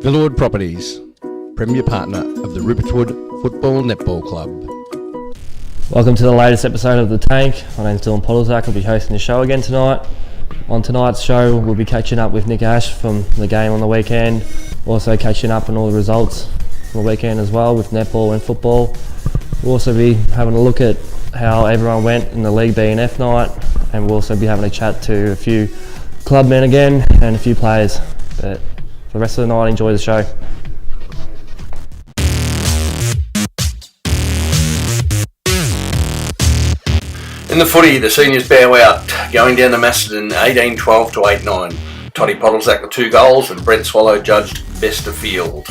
Elliott Properties, premier partner of the Rupertwood Football Netball Club. Welcome to the latest episode of The Tank. My name's Dylan Podolzak. I'll be hosting the show again tonight. On tonight's show, we'll be catching up with Nick Ash from the game on the weekend. Also catching up on all the results from the weekend as well with netball and football. We'll also be having a look at how everyone went in the League B and F night, and we'll also be having a chat to a few clubmen again and a few players. But for the rest of the night, enjoy the show. In the footy, the seniors bow out, going down to Macedon 18-12 to 8-9. Toddy Podolzak with 2 goals and Brent Swallow judged best of field.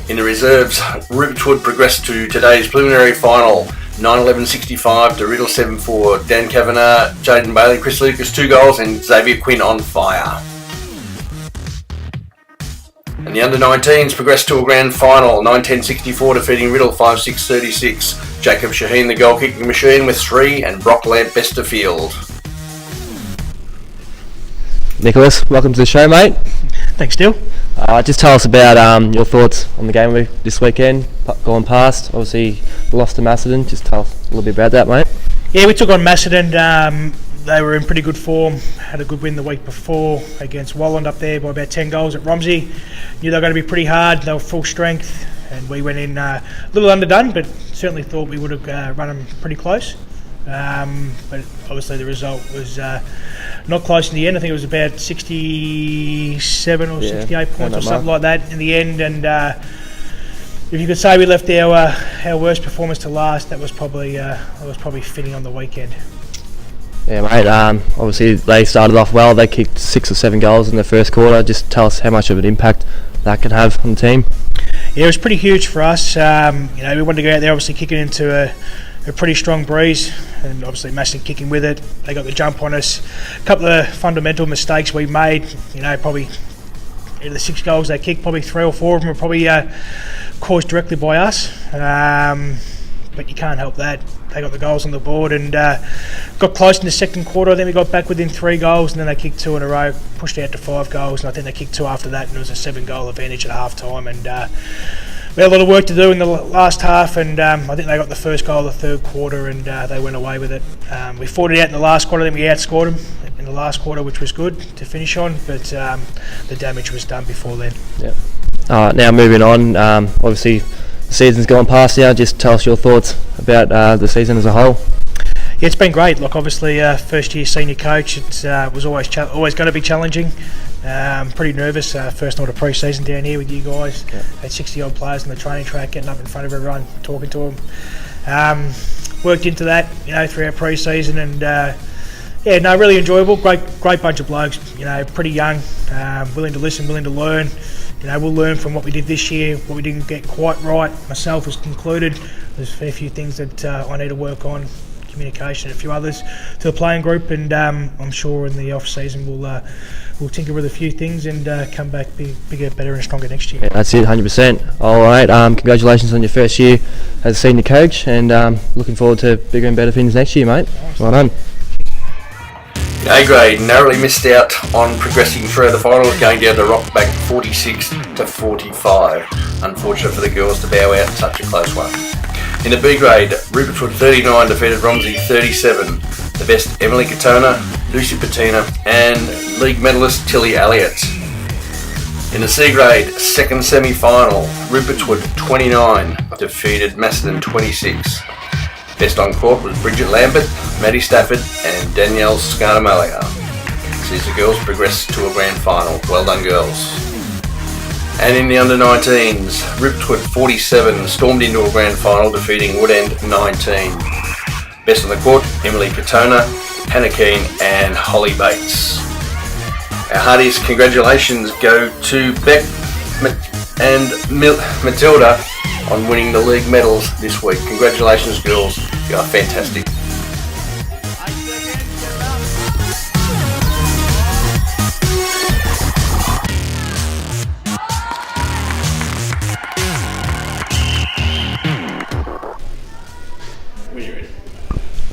In the reserves, Rupertwood progressed to today's preliminary final, 9-11-65 to Riddle 7-4. Dan Kavanagh, Jayden, Baillie, Chris Lucas 2 goals and Xavier Quinn on fire. And the under-19s progressed to a grand final, 9-10-64 defeating Riddle 5-6-36. Jacob Shaheen, the goal-kicking machine, with 3 and Brock Lamp best of field. Nicholas, welcome to the show, mate. Thanks, Dill. Just tell us about your thoughts on the game this weekend, going past. Obviously, lost to Macedon. Just tell us a little bit about that, mate. Yeah, we took on Macedon. They were in pretty good form. Had a good win the week before against Walland up there by about 10 goals at Romsey. Knew they were going to be pretty hard. They were full strength, and we went in a little underdone, but certainly thought we would have run them pretty close. But obviously the result was not close in the end. I think it was about 67 or 68 points or something like that in the end. And if you could say we left our worst performance to last, that was probably fitting on the weekend. Yeah, mate. Obviously they started off well. They kicked 6 or 7 goals in the first quarter. Just tell us how much of an impact that can have on the team. Yeah, it was pretty huge for us. We wanted to go out there, obviously kicking into a pretty strong breeze, and obviously Macedon kicking with it. They got the jump on us. A couple of fundamental mistakes we made. Probably the 6 goals they kicked, probably 3 or 4 of them were probably caused directly by us. But you can't help that. They got the goals on the board and got close in the second quarter. Then we got back within 3 goals, and then they kicked 2 in a row, pushed out to 5 goals, and I think they kicked 2 after that, and it was a 7-goal advantage at half time. And we had a lot of work to do in the last half, and I think they got the first goal of the third quarter, and they went away with it. We fought it out in the last quarter, then we outscored them in the last quarter, which was good to finish on, but the damage was done before then. Yep. Now moving on, obviously the season's gone past now. Just tell us your thoughts about the season as a whole. Yeah, it's been great. Look, obviously, first year senior coach, it was always going to be challenging. Pretty nervous. First night of pre-season down here with you guys. Yep. Had 60 odd players on the training track, getting up in front of everyone, talking to them. Worked into that, throughout pre-season, and really enjoyable. Great bunch of blokes. Pretty young, willing to listen, willing to learn. We'll learn from what we did this year, what we didn't get quite right. Myself has concluded there's a fair few things that I need to work on, communication and a few others to the playing group, and I'm sure in the off-season we'll tinker with a few things and come back bigger, better and stronger next year. Yeah, that's it, 100%. All right, congratulations on your first year as a senior coach, and looking forward to bigger and better things next year, mate. Nice. Well done. A grade narrowly missed out on progressing through the finals, going down to Rockback 46-45. Unfortunate for the girls to bow out in such a close one. In the B grade, Rupertwood 39 defeated Romsey 37. The best Emily Katona, Lucy Patina and league medalist Tilly Elliott. In the C grade, second semi-final, Rupertwood 29 defeated Macedon 26. Best on court was Bridget Lambert, Maddie Stafford and Danielle Scarnamalia. Sees the girls progress to a grand final. Well done, girls. And in the under-19s, Rupertwood 47 stormed into a grand final, defeating Woodend 19. Best on the court, Emily Katona, Hannah Keane and Holly Bates. Our heartiest congratulations go to Beck and Matilda on winning the league medals this week. Congratulations, girls. You are fantastic.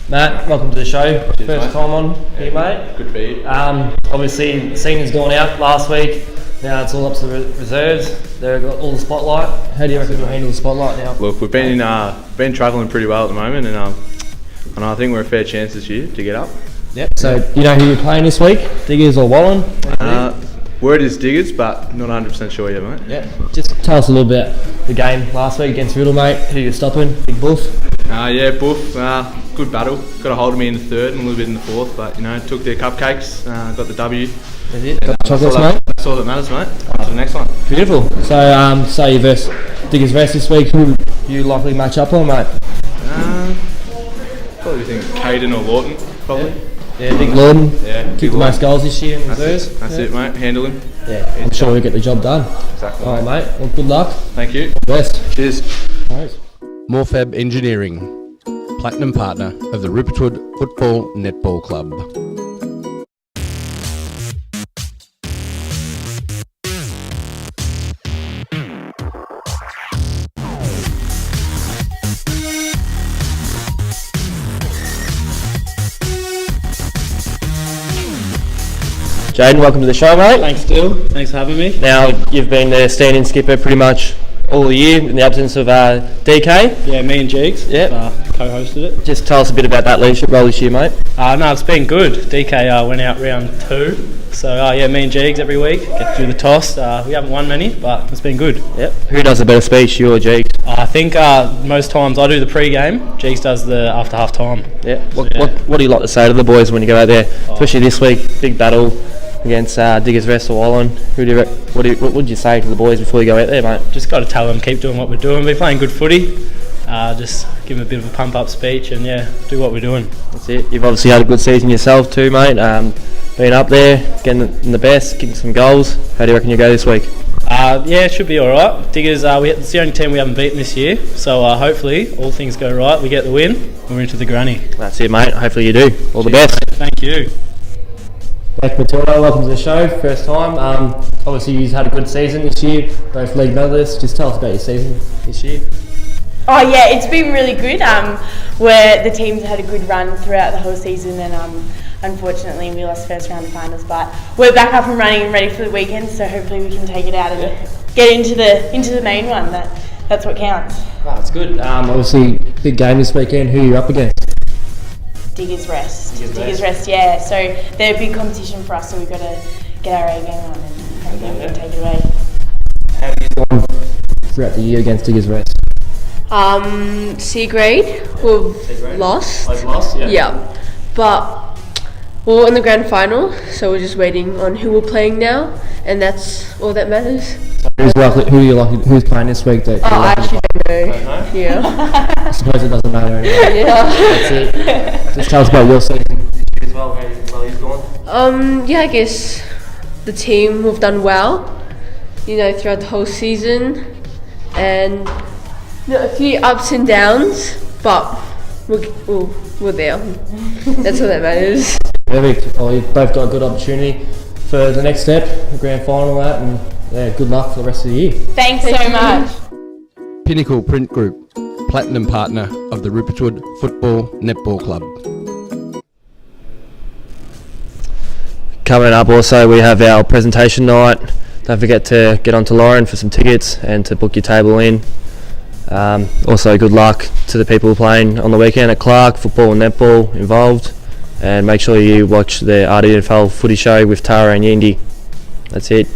Matt, welcome to the show. Cheers, first mate. Time on here, mate. Good to be here. Obviously, the seniors gone out last week. Now it's all up to the reserves. They've got all the spotlight. How do you reckon you'll handle the spotlight now? Look, we've been travelling pretty well at the moment, and I think we're a fair chance this year to get up. Yep. So you know who you're playing this week? Diggers or Wallen? Word is Diggers, but not 100% sure yet, mate. Yeah. Just tell us a little bit about the game last week against Riddle, mate. Who you're stopping? Big Buff. Yeah, Buff. Good battle. Got a hold of me in the third and a little bit in the fourth, but took their cupcakes. Got the W. That's it. Got the chocolates, mate. That's all that matters, mate. On to the next one. Beautiful. So, say you versus Diggers Rest this week. Who you likely match up on, mate? Probably think Jayden or Lawton, probably. Yeah, Big Lawton. Yeah. Kicked the most goals this year in reserves. That's it, mate. Handle him. Yeah, I'm sure we'll get the job done. Exactly. All right, mate. Well, good luck. Thank you. Best. Cheers. Right. Morfab Engineering, Platinum Partner of the Rupertwood Football Netball Club. Jayden, welcome to the show, mate. Thanks, Dill. Thanks for having me. Now, you've been the stand-in skipper pretty much all the year in the absence of DK. Yeah, me and Jigs Yep. co-hosted it. Just tell us a bit about that leadership role this year, mate. No, it's been good. DK went out round 2. So, yeah, me and Jigs every week get to do the toss. We haven't won many, but it's been good. Yep. Who does a better speech, you or Jigs? I think most times I do the pre-game. Jigs does the after half-time. Yeah. What do you like to say to the boys when you go out there, especially this week, big battle against Diggers Rest or Wallen? What would you say to the boys before you go out there, mate? Just got to tell them, keep doing what we're doing. We're playing good footy. Just give them a bit of a pump-up speech and, yeah, do what we're doing. That's it. You've obviously had a good season yourself too, mate. Being up there, getting in the best, kicking some goals. How do you reckon you go this week? Yeah, it should be alright. Diggers, it's the only team we haven't beaten this year, so hopefully all things go right, we get the win, and we're into the granny. That's it, mate. Hopefully you do. All the best. Mate. Thank you. Beck Matilda, welcome to the show. First time. Obviously you've had a good season this year, both league medalists. Just tell us about your season this year. Oh yeah, it's been really good. Where the teams had a good run throughout the whole season, and unfortunately we lost first round of finals, but we're back up and running and ready for the weekend. So hopefully we can take it out and get into the main one. That's what counts. That's good. Obviously big game this weekend. Who are you up against? Diggers Rest, yeah. So they're a big competition for us, so we've got to get our A game on and hopefully we can take it away. How have you gone throughout the year against Diggers Rest? C grade. We've lost. I've lost, yeah. Yeah. But we're in the grand final, so we're just waiting on who we're playing now, and that's all that matters. Who's playing this week? I actually don't know. Yeah. I suppose it doesn't matter anyway. Yeah. That's it. Just tell us about your season as well, how you've gone. Yeah, I guess the team, we've done well, throughout the whole season, and a few ups and downs, but we're there. That's all that matters. Perfect. Well, you've both got a good opportunity for the next step, the grand final, and good luck for the rest of the year. Thanks so much. Pinnacle Print Group, Platinum Partner of the Rupertwood Football Netball Club. Coming up also, we have our presentation night. Don't forget to get on to Lauren for some tickets and to book your table in. Also, good luck to the people playing on the weekend at Clark, football and netball involved. And make sure you watch the RDFNL footy show with Tara and Yeendy. That's it.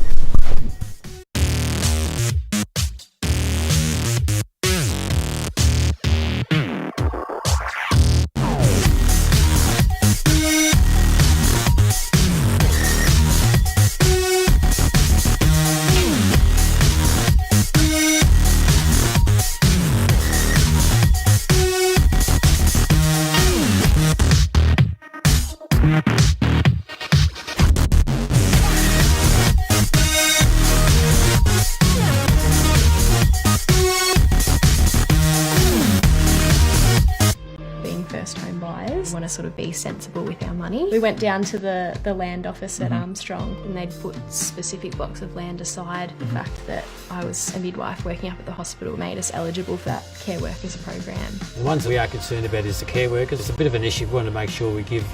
We want to sort of be sensible with our money. We went down to the land office at Armstrong, and they'd put specific blocks of land aside. The fact that I was a midwife working up at the hospital made us eligible for that care workers program. The ones we are concerned about is the care workers. It's a bit of an issue. We want to make sure we give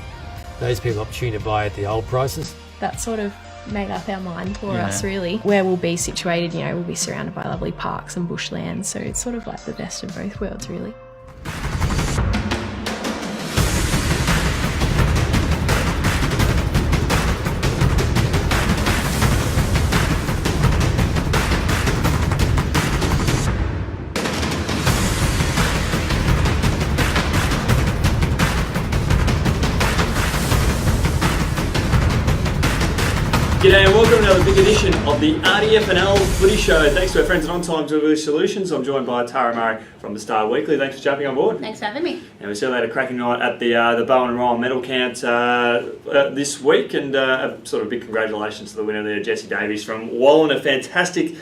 those people opportunity to buy at the old prices. That sort of made up our mind for us, really. Where we'll be situated, we'll be surrounded by lovely parks and bushland, so it's sort of like the best of both worlds, really. G'day and welcome to another big edition of the RDFNL Footy Show. Thanks to our friends at On Time Delivery Solutions. I'm joined by Tara Murray from the Star Weekly. Thanks for jumping on board. Thanks for having me. And we certainly had a cracking night at the Bowen and Ryan medal count this week, and a sort of big congratulations to the winner there, Jesse Davies from Wallen. A fantastic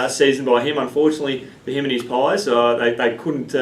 season by him. Unfortunately for him and his Pies, they couldn't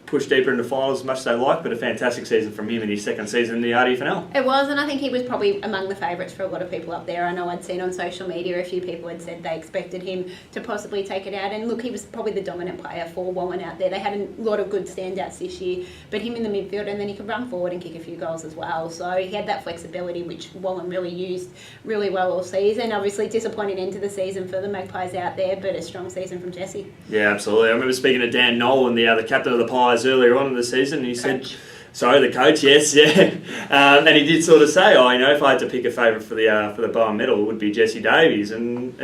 push deeper into finals as much as they like, but a fantastic season from him in his second season in the RDFNL. It was, and I think he was probably among the favourites for a lot of people up there. I know I'd seen on social media a few people had said they expected him to possibly take it out, and look, he was probably the dominant player for Wallen out there. They had a lot of good standouts this year, but him in the midfield, and then he could run forward and kick a few goals as well, so he had that flexibility which Wallen really used really well all season. Obviously disappointing end to the season for the Magpies out there, but a strong season from Jesse. Yeah, absolutely. I remember speaking to Dan Nolan, the captain of the Pies, earlier on in the season, and he said, the coach, yes, yeah. And he did sort of say, if I had to pick a favourite for the Bowen medal, it would be Jesse Davies, and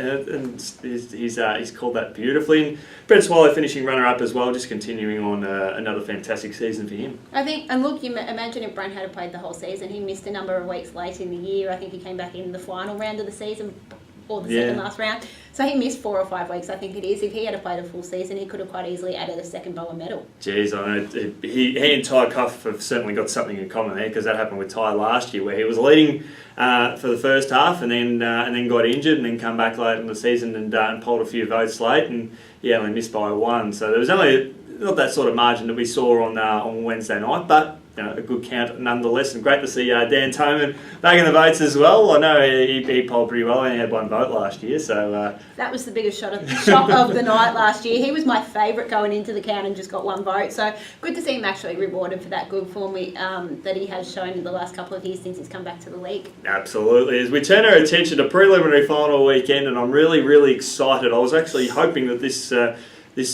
he's called that beautifully. And Brett Swallow finishing runner-up as well, just continuing on another fantastic season for him. I think, and look, you imagine if Brent had played the whole season, he missed a number of weeks late in the year. I think he came back in the final round of the season, or the second last round. So he missed 4 or 5 weeks, I think it is. If he had played a full season, he could have quite easily added a second Bowen medal. Jeez, I know. He and Ty Cuff have certainly got something in common there, because that happened with Ty last year, where he was leading for the first half and then got injured and then come back late in the season and pulled a few votes late, and he only missed by 1. So there was only not that sort of margin that we saw on Wednesday night, but a good count nonetheless, and great to see Dan Toman back in the votes as well. I know he polled pretty well, and he had 1 vote last year, so... That was the biggest shock of the night last year. He was my favourite going into the count and just got 1 vote, so good to see him actually rewarded for that good form that he has shown in the last couple of years since he's come back to the league. Absolutely. As we turn our attention to preliminary final weekend, and I'm really, really excited. I was actually hoping that this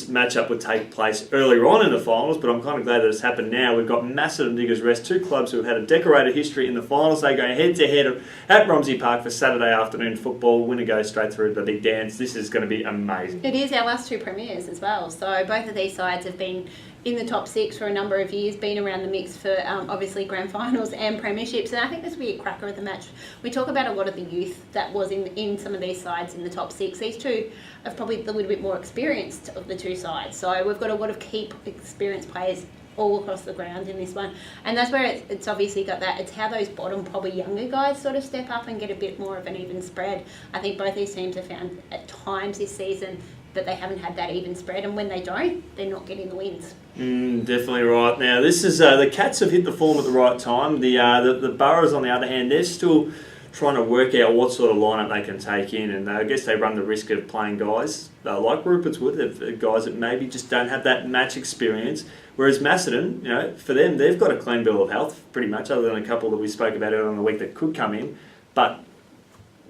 matchup would take place earlier on in the finals, but I'm kind of glad that it's happened now. We've got Macedon and Diggers Rest, 2 clubs who have had a decorated history in the finals. They go head-to-head at Romsey Park for Saturday afternoon football. Winner goes straight through to the big dance. This is going to be amazing. It is our last 2 premiers as well. So both of these sides have been in the top 6 for a number of years, been around the mix for obviously grand finals and premierships, and I think this will be a cracker of the match. We talk about a lot of the youth that was in some of these sides in the top 6. These 2 are probably a little bit more experienced of the 2 sides, so we've got a lot of key experienced players all across the ground in this one, and that's where it's obviously got that. It's how those bottom, probably younger guys sort of step up and get a bit more of an even spread. I think both these teams have found at times this season that they haven't had that even spread, and when they don't, they're not getting the wins. Definitely right. Now, this is the Cats have hit the form at the right time. The Burrows, on the other hand, they're still trying to work out what sort of lineup they can take in, and I guess they run the risk of playing guys like Rupert's Wood, guys that maybe just don't have that match experience. Whereas Macedon, for them, they've got a clean bill of health, pretty much, other than a couple that we spoke about earlier in the week that could come in, but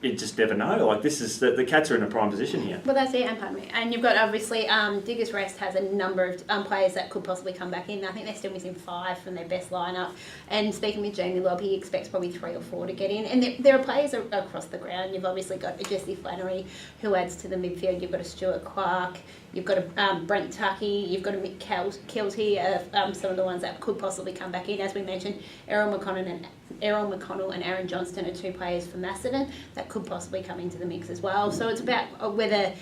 you just never know. Like, this is the Cats are in a prime position here. Well, that's it, and pardon me. And you've got obviously Diggers Rest has a number of players that could possibly come back in. I think they're still missing 5 from their best lineup. And speaking with Jamie Lobb, he expects probably 3 or 4 to get in. And there are players across the ground. You've obviously got a Jesse Flannery who adds to the midfield. You've got a Stuart Clark. You've got a Brent Tuckey. You've got a Mick Kelty. Some of the ones that could possibly come back in. As we mentioned, Errol McConnell and Aaron Johnston are 2 players for Macedon that could possibly come into the mix as well. So it's about whether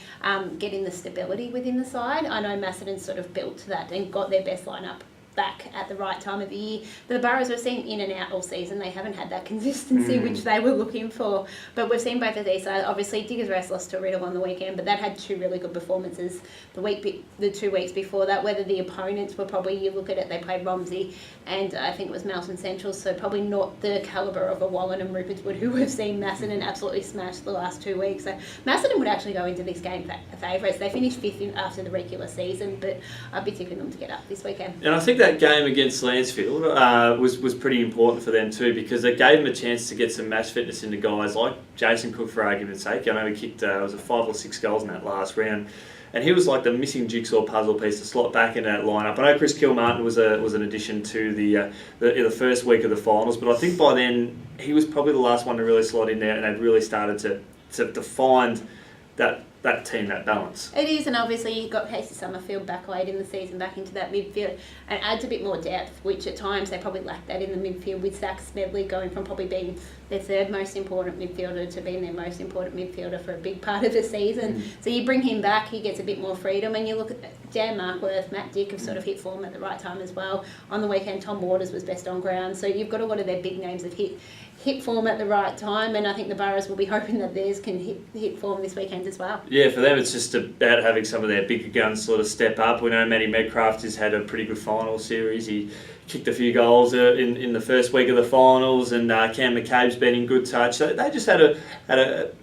getting the stability within the side. I know Macedon's sort of built to that and got their best lineup back at the right time of the year. But the Burrows have seen in and out all season. They haven't had that consistency which they were looking for. But we've seen both of these. Obviously, Diggers Rest lost to Riddle on the weekend, but that had 2 really good performances the 2 weeks before that. Whether the opponents were probably, you look at it, they played Romsey and I think it was Melton Central, so probably not the calibre of a Wallen and Rupert's Wood, who we've seen Macedon absolutely smash the last 2 weeks. So Macedon would actually go into this game favourites. They finished 5th after the regular season, but I'd be tipping them to get up this weekend. And I think that game against Lansfield was pretty important for them too, because it gave them a chance to get some match fitness into guys like Jason Cook, for argument's sake. I know he kicked was it 5 or 6 goals in that last round, and he was like the missing jigsaw puzzle piece to slot back in that lineup. I know Chris Kilmartin was an addition to the first week of the finals, but I think by then he was probably the last one to really slot in there, and they'd really started to find that team, that balance. It is, and obviously you've got Casey Summerfield back late in the season, back into that midfield, and adds a bit more depth, which at times they probably lacked that in the midfield, with Zach Smedley going from probably being their third most important midfielder to being their most important midfielder for a big part of the season. So you bring him back, he gets a bit more freedom, and you look at Dan Markworth, Matt Dick have sort of hit form at the right time as well. On the weekend, Tom Waters was best on ground, so you've got a lot of their big names that hit form at the right time, and I think the Burrows will be hoping that theirs can hit form this weekend as well. Yeah, for them it's just about having some of their bigger guns sort of step up. We know Matty Medcraft has had a pretty good final series. He kicked a few goals in the first week of the finals, and Cam McCabe's been in good touch. So they just had it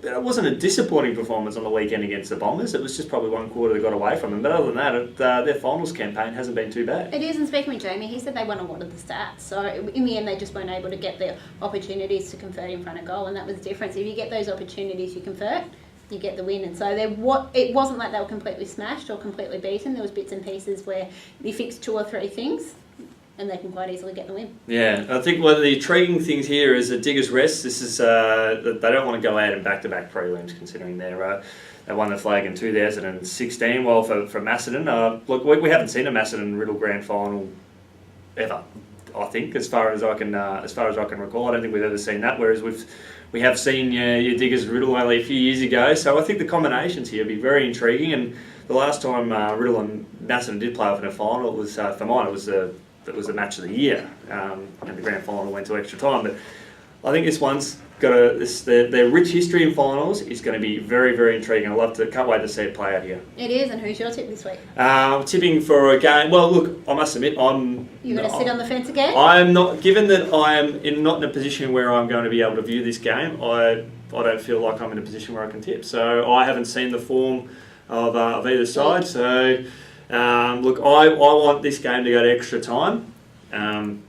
wasn't a disappointing performance on the weekend against the Bombers. It was just probably one quarter that got away from them. But other than that, their finals campaign hasn't been too bad. It is, and speaking with Jamie, he said they won a lot of the stats. So in the end, they just weren't able to get the opportunities to convert in front of goal, and that was the difference. If you get those opportunities, you convert, you get the win. And so it wasn't like they were completely smashed or completely beaten. There was bits and pieces where you fixed 2 or 3 things, and they can quite easily get the win. Yeah, I think one of the intriguing things here is a Diggers rest. This is they don't want to go out in back-to-back prelims, considering they won the flag in 2016. Well, for Macedon, look, we haven't seen a Macedon-Riddle grand final ever, I think, as far as I can recall. I don't think we've ever seen that. Whereas we have seen your Diggers Riddle only a few years ago. So I think the combinations here will be very intriguing. And the last time Riddle and Macedon did play off in a final, it was for mine. It was the match of the year, and the grand final went to extra time. But I think this one's got their rich history in finals is going to be very, very intriguing. Can't wait to see it play out here. It is, and who's your tip this week? Tipping for a game. Well, look, I must admit, You're going to sit on the fence again? I'm not. Given that I am not in a position where I'm going to be able to view this game, I don't feel like I'm in a position where I can tip. So I haven't seen the form of either side. So. Look, I want this game to go to extra time, and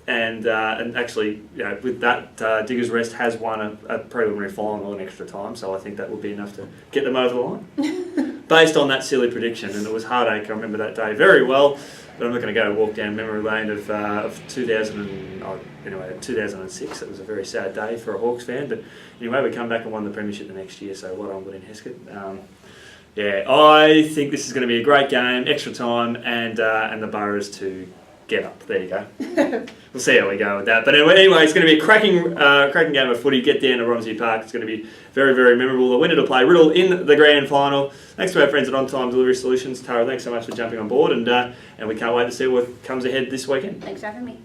actually, with that, Diggers Rest has won a preliminary final in extra time, so I think that would be enough to get them over the line, based on that silly prediction. And it was heartache. I remember that day very well, but I'm not going to go walk down memory lane of 2006. It was a very sad day for a Hawks fan, but anyway, we come back and won the premiership the next year. So well done, William Heskett. Yeah, I think this is going to be a great game, extra time, and the Burrows to get up. There you go. We'll see how we go with that. But anyway, it's going to be a cracking game of footy. Get down to Romsey Park. It's going to be very, very memorable. The winner to play Riddle in the grand final. Thanks to our friends at On Time Delivery Solutions. Tara, thanks so much for jumping on board, and we can't wait to see what comes ahead this weekend. Thanks for having me.